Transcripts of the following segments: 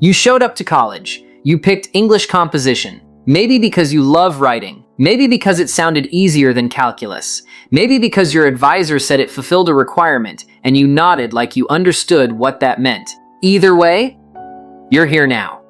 You showed up to college. You picked English composition. Maybe because you love writing. Maybe because it sounded easier than calculus. Maybe because your advisor said it fulfilled a requirement and you nodded like you understood what that meant. Either way, you're here now.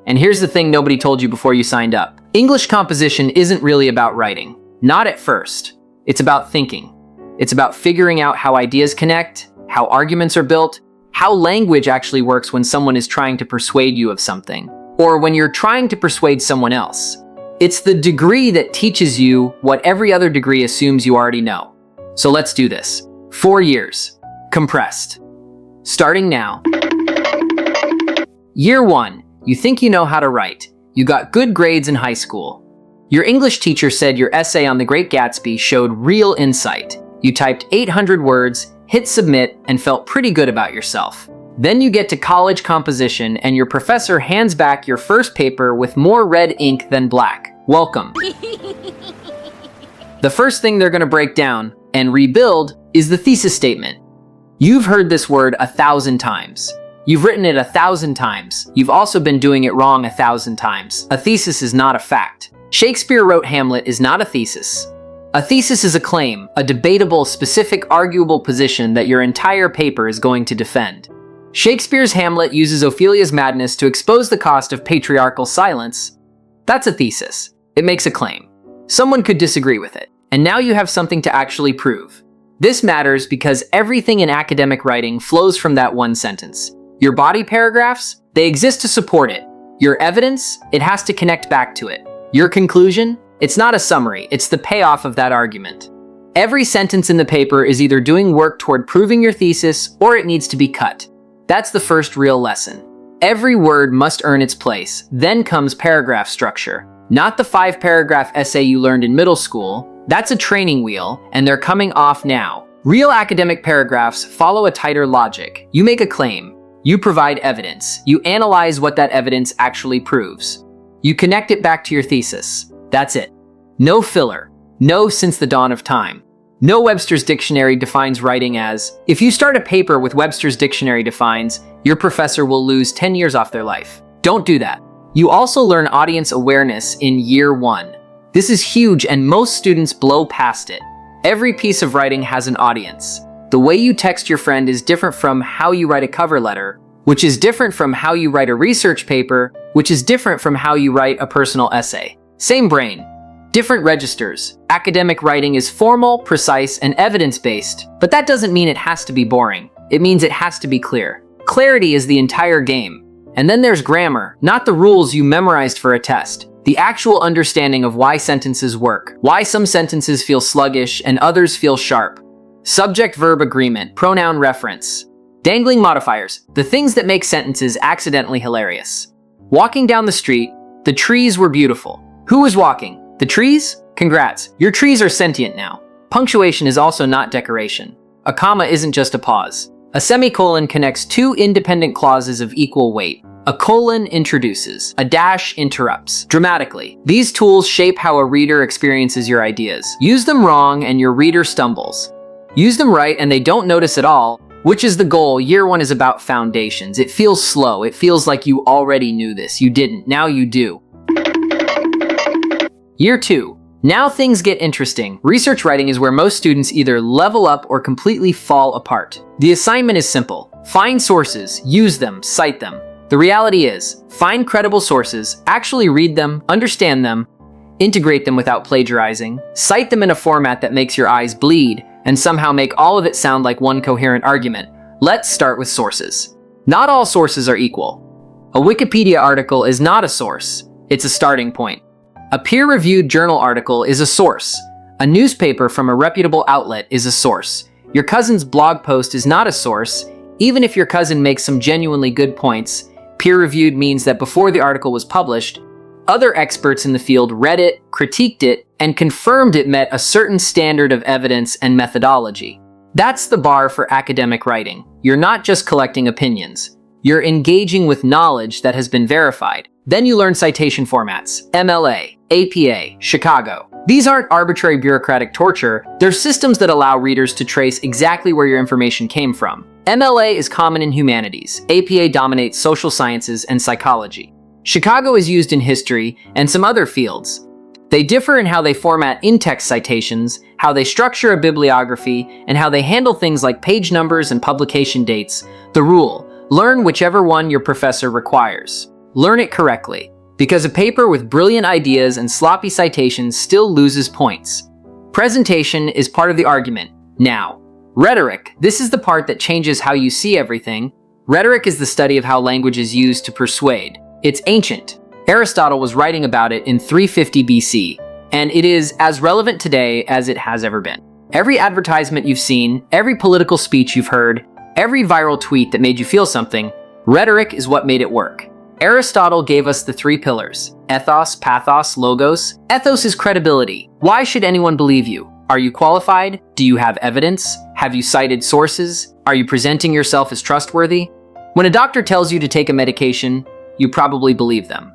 And here's the thing nobody told you before you signed up. English composition isn't really about writing. Not at first. It's about thinking. It's about figuring out how ideas connect, how arguments are built, how language actually works when someone is trying to persuade you of something, or when you're trying to persuade someone else. It's the degree that teaches you what every other degree assumes you already know. So let's do this. 4 years. Compressed. Starting now. Year 1. You think you know how to write. You got good grades in high school. Your English teacher said your essay on The Great Gatsby showed real insight. You typed 800 words, hit submit, and felt pretty good about yourself. Then you get to college composition and your professor hands back your first paper with more red ink than black. Welcome. The first thing they're going to break down and rebuild is the thesis statement. You've heard this word 1,000 times. You've written it 1,000 times. You've also been doing it wrong 1,000 times. A thesis is not a fact. Shakespeare wrote Hamlet is not a thesis. A thesis is a claim, a debatable, specific, arguable position that your entire paper is going to defend. Shakespeare's Hamlet uses Ophelia's madness to expose the cost of patriarchal silence. That's a thesis. It makes a claim. Someone could disagree with it. And now you have something to actually prove. This matters because everything in academic writing flows from that one sentence. Your body paragraphs, they exist to support it. Your evidence, it has to connect back to it. Your conclusion, it's not a summary, it's the payoff of that argument. Every sentence in the paper is either doing work toward proving your thesis or it needs to be cut. That's the first real lesson. Every word must earn its place. Then comes paragraph structure. Not the 5-paragraph essay you learned in middle school. That's a training wheel, and they're coming off now. Real academic paragraphs follow a tighter logic. You make a claim. You provide evidence. You analyze what that evidence actually proves. You connect it back to your thesis. That's it. No filler. No since the dawn of time. No Webster's Dictionary defines writing as, if you start a paper with Webster's Dictionary defines, your professor will lose 10 years off their life. Don't do that. You also learn audience awareness in year 1. This is huge and most students blow past it. Every piece of writing has an audience. The way you text your friend is different from how you write a cover letter, which is different from how you write a research paper, which is different from how you write a personal essay. Same brain. Different registers. Academic writing is formal, precise, and evidence-based, but that doesn't mean it has to be boring. It means it has to be clear. Clarity is the entire game. And then there's grammar, not the rules you memorized for a test. The actual understanding of why sentences work, why some sentences feel sluggish and others feel sharp. Subject-verb agreement, pronoun reference. Dangling modifiers, the things that make sentences accidentally hilarious. Walking down the street, the trees were beautiful. Who was walking? The trees? Congrats, your trees are sentient now. Punctuation is also not decoration. A comma isn't just a pause. A semicolon connects two independent clauses of equal weight. A colon introduces. A dash interrupts. Dramatically, these tools shape how a reader experiences your ideas. Use them wrong and your reader stumbles. Use them right and they don't notice at all, which is the goal. Year 1 is about foundations. It feels slow. It feels like you already knew this. You didn't. Now you do. Year 2. Now things get interesting. Research writing is where most students either level up or completely fall apart. The assignment is simple. Find sources, use them, cite them. The reality is, find credible sources, actually read them, understand them, integrate them without plagiarizing, cite them in a format that makes your eyes bleed, and somehow make all of it sound like one coherent argument. Let's start with sources. Not all sources are equal. A Wikipedia article is not a source. It's a starting point. A peer-reviewed journal article is a source. A newspaper from a reputable outlet is a source. Your cousin's blog post is not a source. Even if your cousin makes some genuinely good points, peer-reviewed means that before the article was published, other experts in the field read it, critiqued it, and confirmed it met a certain standard of evidence and methodology. That's the bar for academic writing. You're not just collecting opinions. You're engaging with knowledge that has been verified. Then you learn citation formats, MLA, APA, Chicago. These aren't arbitrary bureaucratic torture. They're systems that allow readers to trace exactly where your information came from. MLA is common in humanities. APA dominates social sciences and psychology. Chicago is used in history and some other fields. They differ in how they format in-text citations, how they structure a bibliography, and how they handle things like page numbers and publication dates. The rule: learn whichever one your professor requires. Learn it correctly, because a paper with brilliant ideas and sloppy citations still loses points. Presentation is part of the argument. Now, rhetoric. This is the part that changes how you see everything. Rhetoric is the study of how language is used to persuade. It's ancient. Aristotle was writing about it in 350 BC, and it is as relevant today as it has ever been. Every advertisement you've seen, every political speech you've heard, every viral tweet that made you feel something, rhetoric is what made it work. Aristotle gave us the three pillars: ethos, pathos, logos. Ethos is credibility. Why should anyone believe you? Are you qualified? Do you have evidence? Have you cited sources? Are you presenting yourself as trustworthy? When a doctor tells you to take a medication, you probably believe them.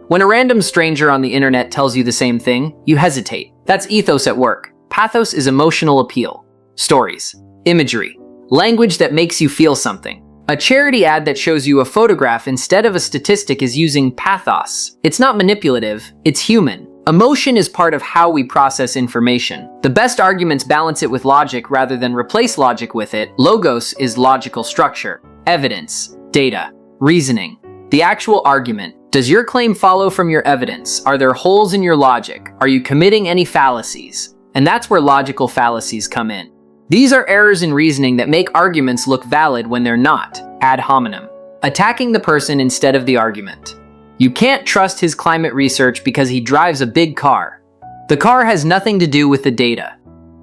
When a random stranger on the internet tells you the same thing, you hesitate. That's ethos at work. Pathos is emotional appeal. Stories, imagery, language that makes you feel something. A charity ad that shows you a photograph instead of a statistic is using pathos. It's not manipulative, it's human. Emotion is part of how we process information. The best arguments balance it with logic rather than replace logic with it. Logos is logical structure, evidence, data, reasoning. The actual argument. Does your claim follow from your evidence? Are there holes in your logic? Are you committing any fallacies? And that's where logical fallacies come in. These are errors in reasoning that make arguments look valid when they're not. Ad hominem. Attacking the person instead of the argument. You can't trust his climate research because he drives a big car. The car has nothing to do with the data.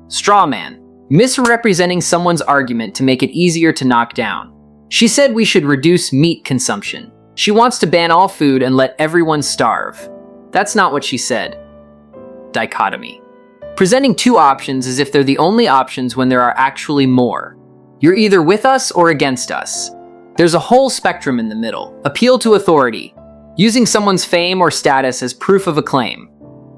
Straw man. Misrepresenting someone's argument to make it easier to knock down. She said we should reduce meat consumption. She wants to ban all food and let everyone starve. That's not what she said. Dichotomy. Presenting two options as if they're the only options when there are actually more. You're either with us or against us. There's a whole spectrum in the middle. Appeal to authority. Using someone's fame or status as proof of a claim.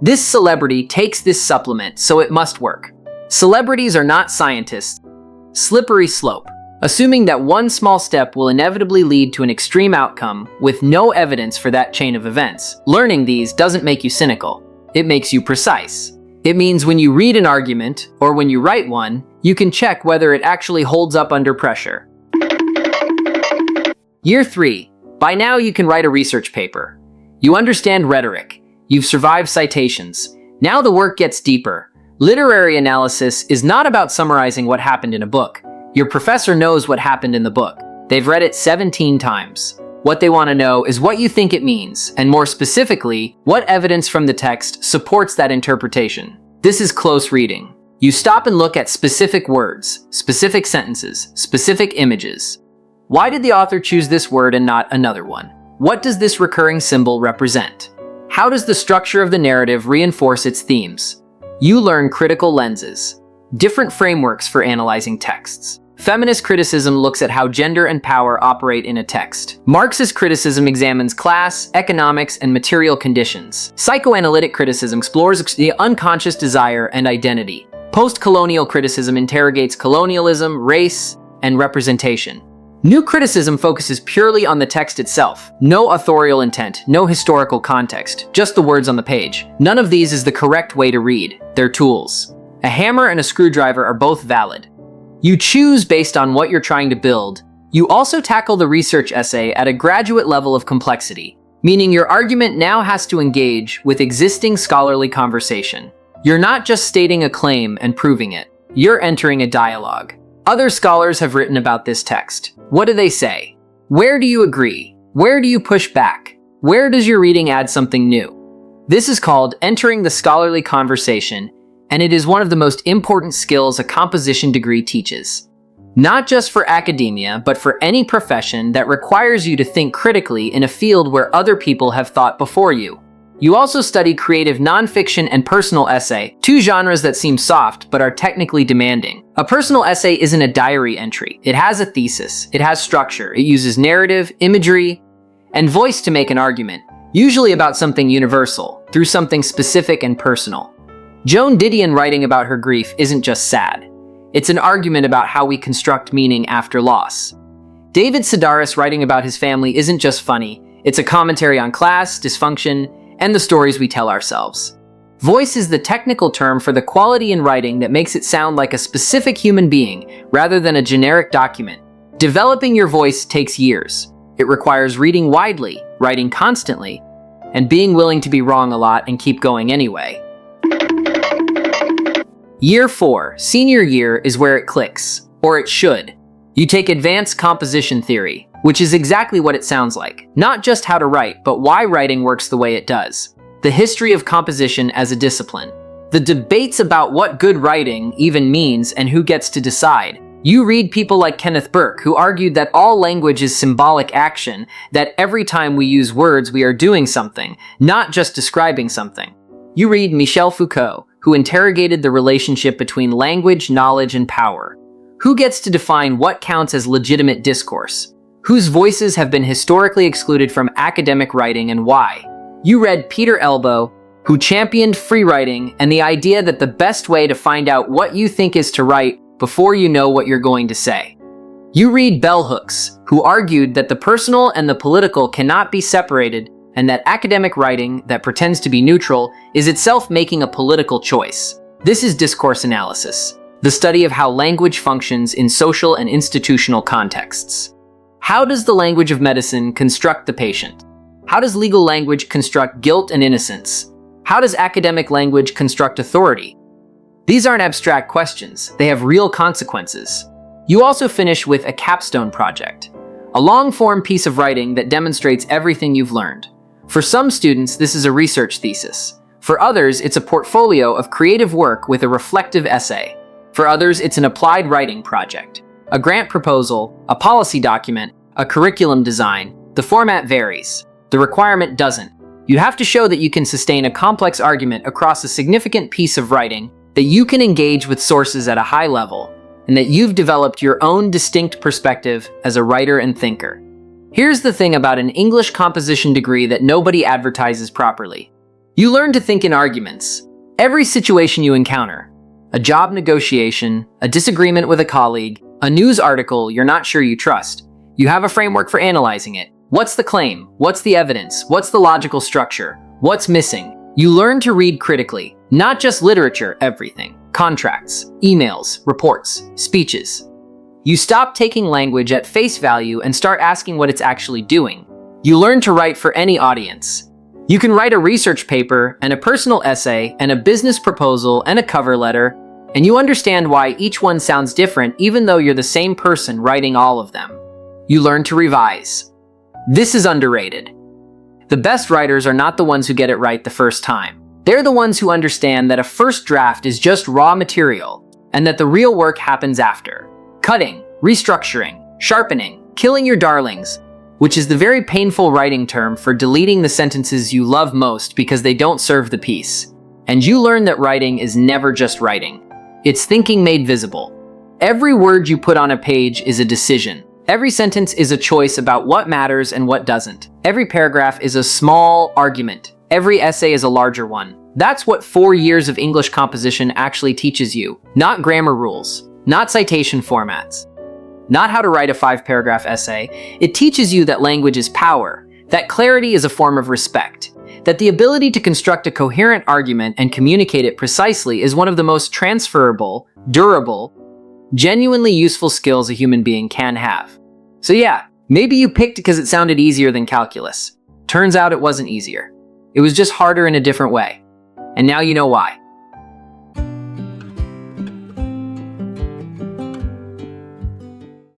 This celebrity takes this supplement, so it must work. Celebrities are not scientists. Slippery slope. Assuming that one small step will inevitably lead to an extreme outcome with no evidence for that chain of events. Learning these doesn't make you cynical. It makes you precise. It means when you read an argument, or when you write one, you can check whether it actually holds up under pressure. Year 3. By now you can write a research paper. You understand rhetoric. You've survived citations. Now the work gets deeper. Literary analysis is not about summarizing what happened in a book. Your professor knows what happened in the book. They've read it 17 times. What they want to know is what you think it means, and more specifically, what evidence from the text supports that interpretation. This is close reading. You stop and look at specific words, specific sentences, specific images. Why did the author choose this word and not another one? What does this recurring symbol represent? How does the structure of the narrative reinforce its themes? You learn critical lenses. Different frameworks for analyzing texts. Feminist criticism looks at how gender and power operate in a text. Marxist criticism examines class, economics, and material conditions. Psychoanalytic criticism explores the unconscious desire and identity. Post-colonial criticism interrogates colonialism, race, and representation. New criticism focuses purely on the text itself. No authorial intent, no historical context, just the words on the page. None of these is the correct way to read. They're tools. A hammer and a screwdriver are both valid. You choose based on what you're trying to build. You also tackle the research essay at a graduate level of complexity, meaning your argument now has to engage with existing scholarly conversation. You're not just stating a claim and proving it. You're entering a dialogue. Other scholars have written about this text. What do they say? Where do you agree? Where do you push back? Where does your reading add something new? This is called entering the scholarly conversation, and it is one of the most important skills a composition degree teaches. Not just for academia, but for any profession that requires you to think critically in a field where other people have thought before you. You also study creative nonfiction and personal essay, two genres that seem soft but are technically demanding. A personal essay isn't a diary entry. It has a thesis, it has structure, it uses narrative, imagery, and voice to make an argument, usually about something universal, through something specific and personal. Joan Didion writing about her grief isn't just sad. It's an argument about how we construct meaning after loss. David Sedaris writing about his family isn't just funny, it's a commentary on class, dysfunction, and the stories we tell ourselves. Voice is the technical term for the quality in writing that makes it sound like a specific human being rather than a generic document. Developing your voice takes years. It requires reading widely, writing constantly, and being willing to be wrong a lot and keep going anyway. Year 4, senior year, is where it clicks, or it should. You take advanced composition theory, which is exactly what it sounds like. Not just how to write, but why writing works the way it does. The history of composition as a discipline. The debates about what good writing even means and who gets to decide. You read people like Kenneth Burke, who argued that all language is symbolic action, that every time we use words we are doing something, not just describing something. You read Michel Foucault, who interrogated the relationship between language, knowledge, and power. Who gets to define what counts as legitimate discourse? Whose voices have been historically excluded from academic writing and why? You read Peter Elbow, who championed free writing and the idea that the best way to find out what you think is to write before you know what you're going to say. You read bell hooks, who argued that the personal and the political cannot be separated and that academic writing that pretends to be neutral is itself making a political choice. This is discourse analysis, the study of how language functions in social and institutional contexts. How does the language of medicine construct the patient? How does legal language construct guilt and innocence? How does academic language construct authority? These aren't abstract questions, they have real consequences. You also finish with a Capstone Project, a long-form piece of writing that demonstrates everything you've learned. For some students, this is a research thesis. For others, it's a portfolio of creative work with a reflective essay. For others, it's an applied writing project, a grant proposal, a policy document, a curriculum design. The format varies. The requirement doesn't. You have to show that you can sustain a complex argument across a significant piece of writing, that you can engage with sources at a high level, and that you've developed your own distinct perspective as a writer and thinker. Here's the thing about an English composition degree that nobody advertises properly. You learn to think in arguments. Every situation you encounter, a job negotiation, a disagreement with a colleague, a news article you're not sure you trust, you have a framework for analyzing it. What's the claim? What's the evidence? What's the logical structure? What's missing? You learn to read critically, not just literature, everything. Contracts, emails, reports, speeches. You stop taking language at face value and start asking what it's actually doing. You learn to write for any audience. You can write a research paper and a personal essay and a business proposal and a cover letter, and you understand why each one sounds different even though you're the same person writing all of them. You learn to revise. This is underrated. The best writers are not the ones who get it right the first time. They're the ones who understand that a first draft is just raw material, and that the real work happens after. Cutting, restructuring, sharpening, killing your darlings, which is the very painful writing term for deleting the sentences you love most because they don't serve the piece. And you learn that writing is never just writing. It's thinking made visible. Every word you put on a page is a decision. Every sentence is a choice about what matters and what doesn't. Every paragraph is a small argument. Every essay is a larger one. That's what 4 years of English composition actually teaches you. Not grammar rules, not citation formats, not how to write a 5-paragraph essay. It teaches you that language is power, that clarity is a form of respect, that the ability to construct a coherent argument and communicate it precisely is one of the most transferable, durable, genuinely useful skills a human being can have. So yeah, maybe you picked because it sounded easier than calculus. Turns out it wasn't easier. It was just harder in a different way. And now you know why.